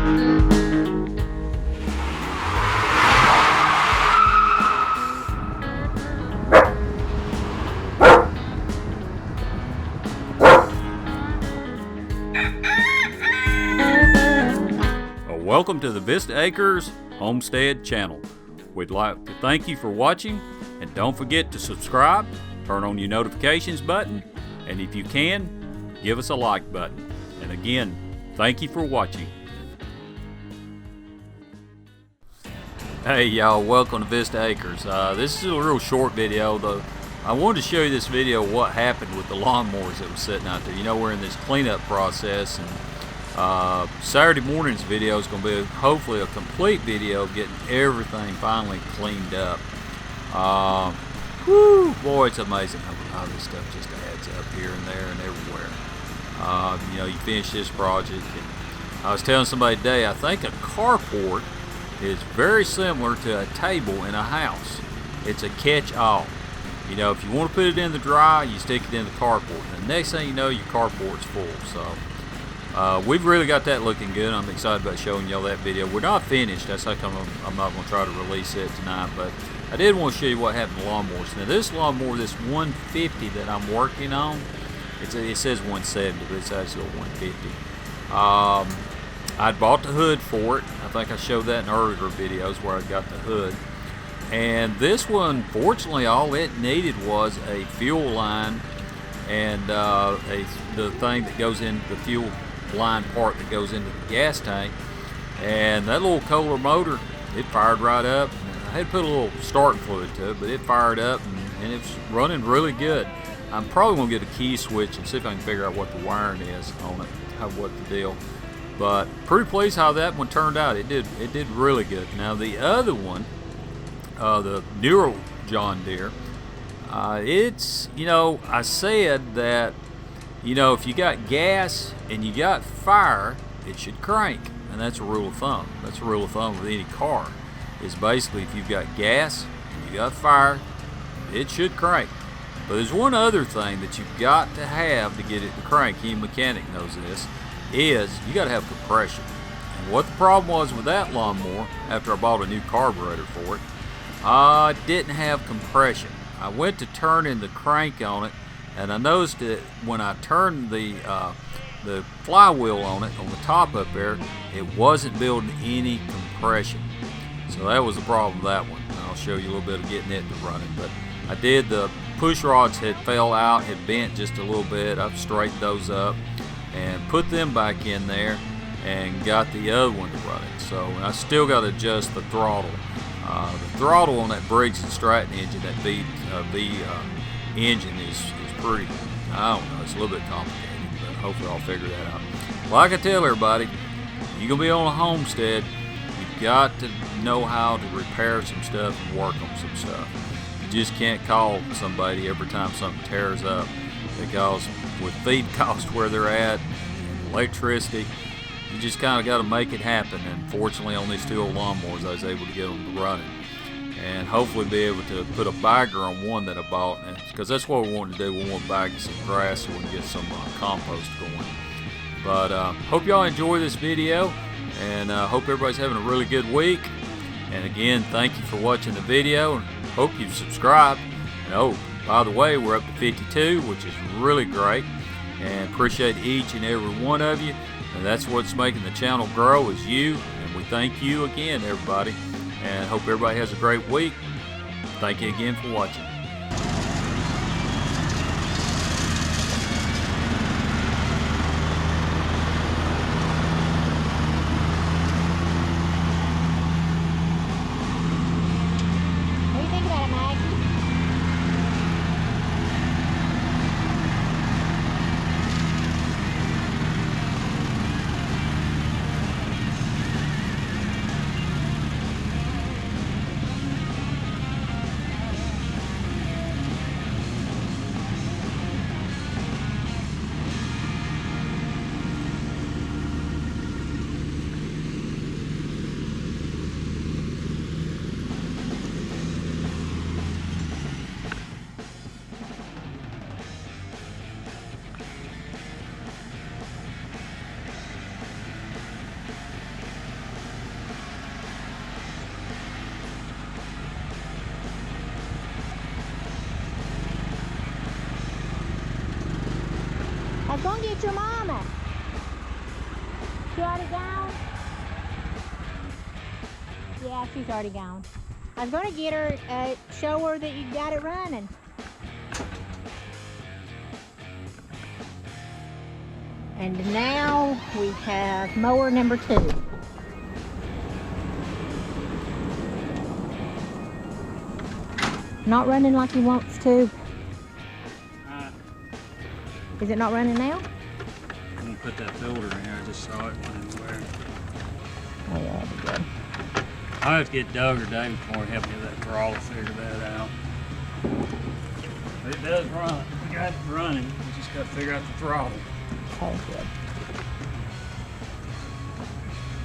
Welcome to the Vista Acres Homestead channel. We'd like to thank you for watching, and don't forget to subscribe, turn on your notifications button, and if you can, give us a like button. And again, thank you for watching. Hey y'all, welcome to Vista Acres. This is a real short video, though. I wanted to show you this video what happened with the lawnmowers that was sitting out there. You know, we're in this cleanup process, and Saturday morning's video is going to be hopefully a complete video getting everything finally cleaned up. Whew, boy, it's amazing how this stuff just adds up here and there and everywhere. You know, you finish this project, and I was telling somebody today, I think a carport is very similar to a table in a house. It's a catch-all. You know, if you want to put it in the dry, you stick it in the carport, and the next thing you know, your carport's full. So we've really got that looking good. I'm excited about showing y'all that video. We're not finished. That's how come I'm not going to try to release it tonight. But I did want to show you what happened to lawnmowers. Now this lawnmower, this 150 that I'm working on, it says 170, but it's actually a 150. I bought the hood for it. I think I showed that in earlier videos where I got the hood. And this one, fortunately, all it needed was a fuel line and the thing that goes in the fuel line part that goes into the gas tank, and that little Kohler motor, it fired right up. I had to put a little starting fluid to it, but it fired up, and it's running really good. I'm probably going to get a key switch and see if I can figure out what the wiring is on it, what the deal. But pretty pleased how that one turned out. It did really good. Now the other one, the newer John Deere, it's, you know, I said that, you know, if you got gas and you got fire, it should crank. And that's a rule of thumb. That's a rule of thumb with any car. Is basically if you've got gas and you got fire, it should crank. But there's one other thing that you've got to have to get it to crank. Any mechanic knows this, is you got to have compression. And what the problem was with that lawnmower, after I bought a new carburetor for it, I didn't have compression. I went to turn in the crank on it, and I noticed that when I turned the flywheel on it, on the top up there, it wasn't building any compression. So that was the problem with that one. And I'll show you a little bit of getting it to running. But I did, the push rods had fell out, had bent just a little bit. I've straightened those up and put them back in there and got the other one to running. So I still got to adjust the throttle. The throttle on that Briggs & Stratton engine, that V engine is pretty, I don't know, it's a little bit complicated, but hopefully I'll figure that out. Like I tell everybody, you're going to be on a homestead, you've got to know how to repair some stuff and work on some stuff. You just can't call somebody every time something tears up, because with feed costs where they're at, and electricity, you just kind of got to make it happen. And fortunately on these two old lawnmowers I was able to get them running, and hopefully be able to put a bagger on one that I bought, because that's what we want to do. We want to bag some grass so we can get some compost going. But hope y'all enjoy this video, and hope everybody's having a really good week. And again, thank you for watching the video, and hope you've subscribed. And oh, by the way, we're up to 52, which is really great, and appreciate each and every one of you. And that's what's making the channel grow, is you. And we thank you again, everybody. And hope everybody has a great week. Thank you again for watching. What do you think about it, Maggie? was gonna get your mama. She already gone? Yeah, she's already gone. I was gonna get her, show her that you got it running. And now we have mower number 2. Not running like he wants to. Is it not running now? I'm gonna put that filter in here. I just saw it anywhere. Oh yeah, that'd be good. I'll have to get Doug or David for to help me with that throttle, figure that out. It does run. We got it running. We just gotta figure out the throttle. Okay, good.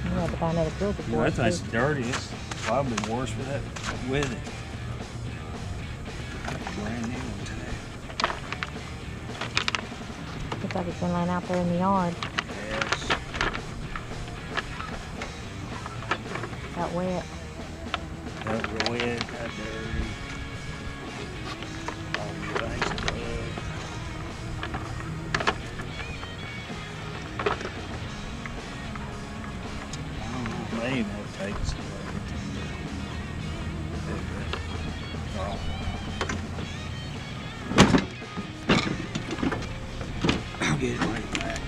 You have to buy another filter for That it, thing's too. dirty. It's probably worse with that with it. Brand new one today. Looks like it's been laying out there in the yard. Yes. Got wet. Got real wet, got dirty. All the things above. I don't know, maybe they'll take us away. I'll get it right back.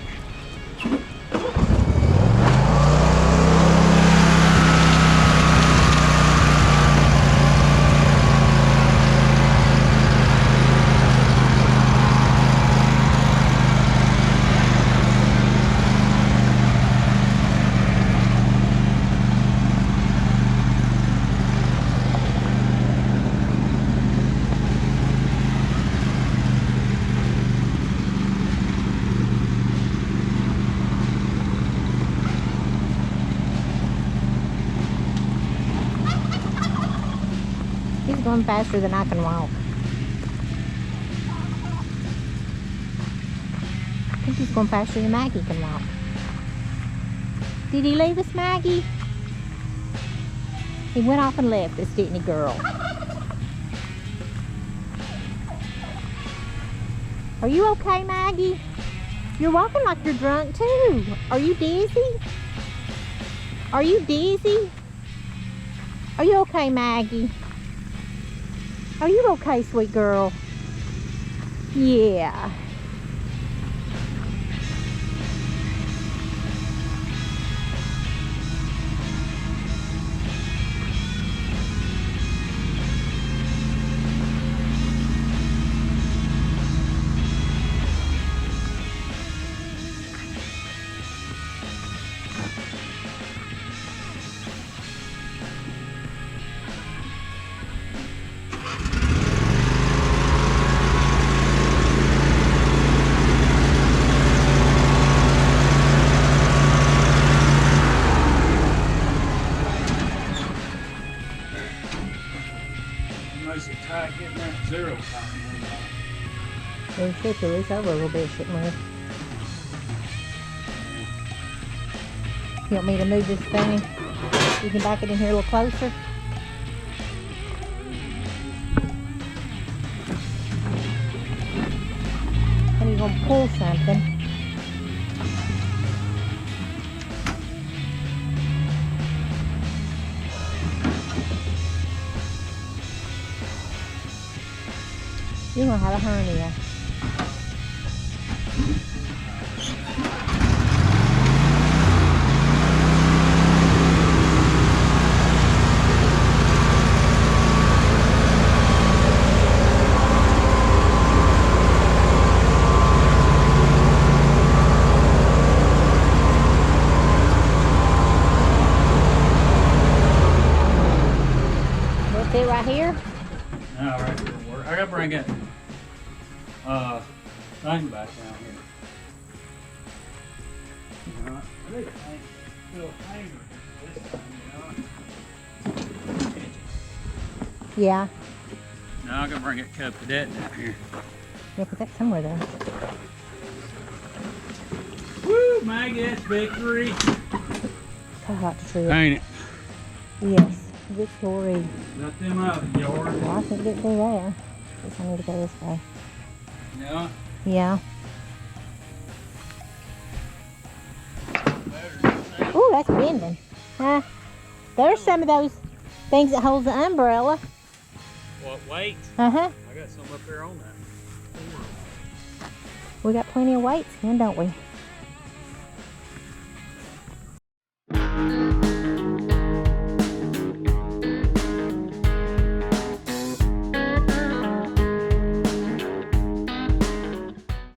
He's going faster than I can walk. I think he's going faster than Maggie can walk. Did he leave us, Maggie? He went off and left us, didn't he, girl? Are you okay, Maggie? You're walking like you're drunk, too. Are you dizzy? Are you dizzy? Are you okay, Maggie? Are you okay, sweet girl? Yeah. Nice and tight getting that 0 time. We should release over a little bit, shouldn't we? You want me to move this thing? You can back it in here a little closer. And you're gonna pull something. You're gonna have a hernia. That's it right here? No, right here will work. I gotta bring it. Thing back down here. You know, I think little hanger this thing, you know. Yeah. Now I'm gonna bring it Cub Cadet down here. Yeah, put that somewhere there. Woo, Maggie, that's victory. Cut out the tree. Ain't it? Yes, victory. Got them out of the yard. Well, I can't get through there. Guess I need to go this way. Yeah. Yeah. that's bending. Huh? There's some of those things that holds the umbrella. What, weights? Uh-huh. I got some up there on that. We got plenty of weights then, don't we?